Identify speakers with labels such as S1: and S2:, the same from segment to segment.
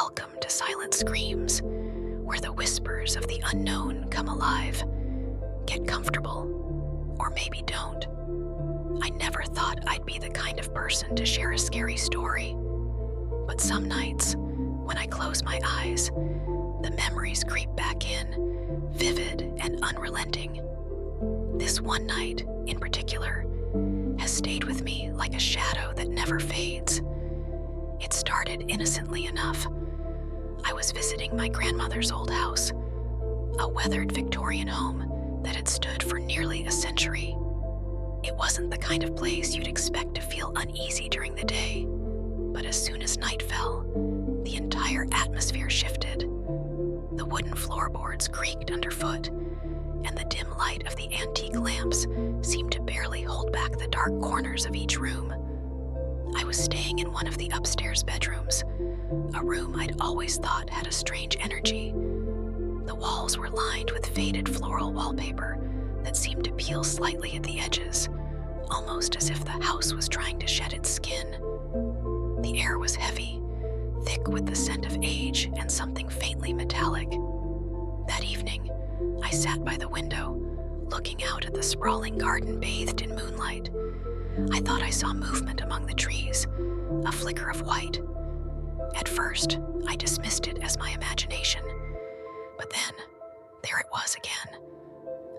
S1: Welcome to Silent Screams, where the whispers of the unknown come alive. Get comfortable, or maybe don't. I never thought I'd be the kind of person to share a scary story. But some nights, when I close my eyes, the memories creep back in, vivid and unrelenting. This one night, in particular, has stayed with me like a shadow that never fades. It started innocently enough. I was visiting my grandmother's old house, a weathered Victorian home that had stood for nearly a century. It wasn't the kind of place you'd expect to feel uneasy during the day, but as soon as night fell, the entire atmosphere shifted. The wooden floorboards creaked underfoot, and the dim light of the antique lamps seemed to barely hold back the dark corners of each room. I was staying in one of the upstairs bedrooms, a room I'd always thought had a strange energy. The walls were lined with faded floral wallpaper that seemed to peel slightly at the edges, almost as if the house was trying to shed its skin. The air was heavy, thick with the scent of age and something faintly metallic. That evening, I sat by the window, looking out at the sprawling garden bathed in moonlight. I thought I saw movement among the trees, a flicker of white. At first, I dismissed it as my imagination, but then, there it was again.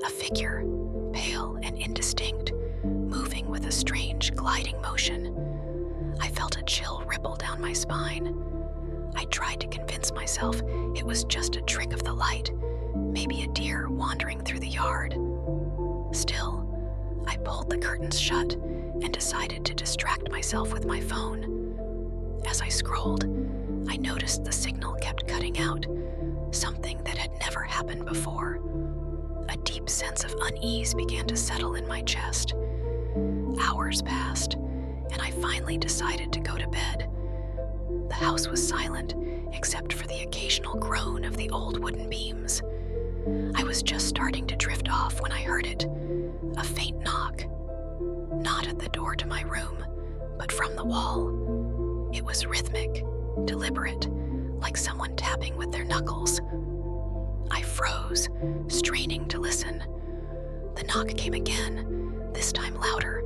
S1: A figure, pale and indistinct, moving with a strange, gliding motion. I felt a chill ripple down my spine. I tried to convince myself it was just a trick of the light, maybe a deer wandering through the yard. Still, I pulled the curtains shut and decided to distract myself with my phone. As I scrolled, I noticed the signal kept cutting out, something that had never happened before. A deep sense of unease began to settle in my chest. Hours passed, and I finally decided to go to bed. The house was silent, except for the occasional groan of the old wooden beams. I was just starting to drift off when I heard it, a faint knock. Not at the door to my room, but from the wall. It was rhythmic, deliberate, like someone tapping with their knuckles. I froze, straining to listen. The knock came again, this time louder.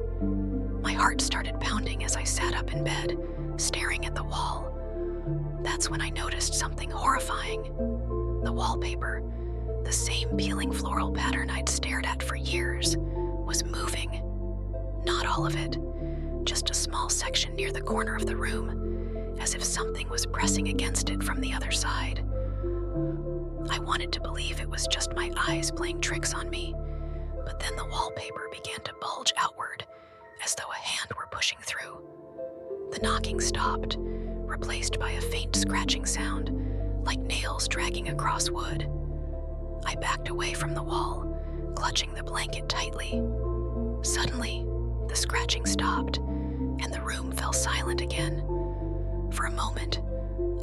S1: My heart started pounding as I sat up in bed, staring at the wall. That's when I noticed something horrifying. The wallpaper, the same peeling floral pattern I'd stared at for years, was moving. Not all of it, just a small section near the corner of the room, as if something was pressing against it from the other side. I wanted to believe it was just my eyes playing tricks on me, but then the wallpaper began to bulge outward, as though a hand were pushing through. The knocking stopped, replaced by a faint scratching sound, like nails dragging across wood. I backed away from the wall, clutching the blanket tightly. Suddenly, the scratching stopped, and the room fell silent again. For a moment,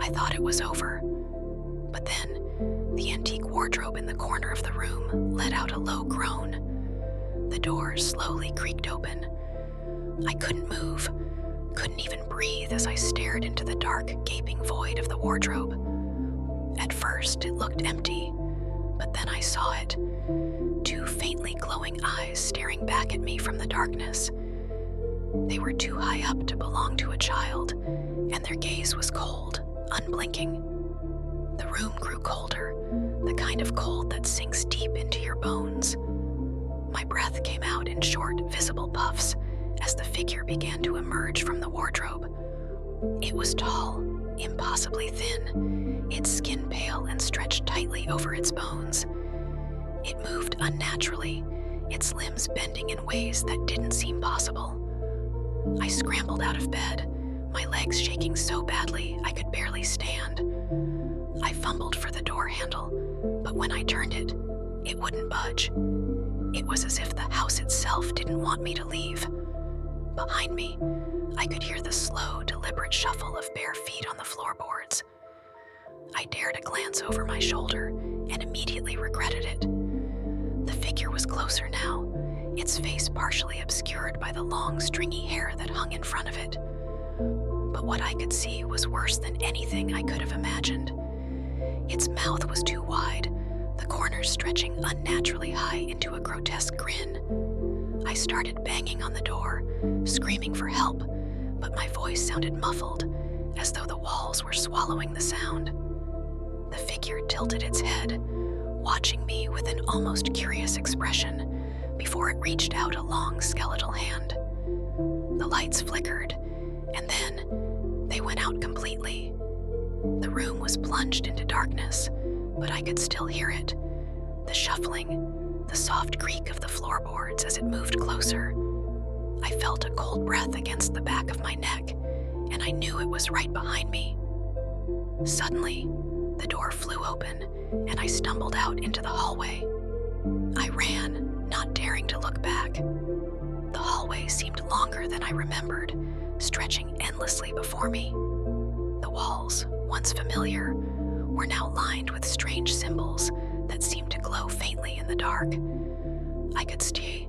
S1: I thought it was over. But then, the antique wardrobe in the corner of the room let out a low groan. The door slowly creaked open. I couldn't move, couldn't even breathe as I stared into the dark, gaping void of the wardrobe. At first, it looked empty, but then I saw it. Two faintly glowing eyes staring back at me from the darkness. They were too high up to belong to a child, and their gaze was cold, unblinking. The room grew colder, the kind of cold that sinks deep into your bones. My breath came out in short, visible puffs as the figure began to emerge from the wardrobe. It was tall, impossibly thin, its skin pale and stretched tightly over its bones. It moved unnaturally, its limbs bending in ways that didn't seem possible. I scrambled out of bed, my legs shaking so badly I could barely stand. I fumbled for the door handle, but when I turned it, it wouldn't budge. It was as if the house itself didn't want me to leave. Behind me, I could hear the slow, deliberate shuffle of bare feet on the floorboards. I dared a glance over my shoulder and immediately regretted it. The figure was closer now, its face partially obscured by the long, stringy hair that hung in front of it. But what I could see was worse than anything I could have imagined. Its mouth was too wide, the corners stretching unnaturally high into a grotesque grin. I started banging on the door, screaming for help, but my voice sounded muffled, as though the walls were swallowing the sound. The figure tilted its head, watching me with an almost curious expression before it reached out a long skeletal hand. The lights flickered, and then they went out completely. The room was plunged into darkness, but I could still hear it. The shuffling, the soft creak of the floorboards as it moved closer. I felt a cold breath against the back of my neck, and I knew it was right behind me. Suddenly, the door flew open, and I stumbled out into the hallway. I ran, not daring to look back. The hallway seemed longer than I remembered, stretching endlessly before me. The walls, once familiar, were now lined with strange symbols that seemed to glow faintly in the dark. I could see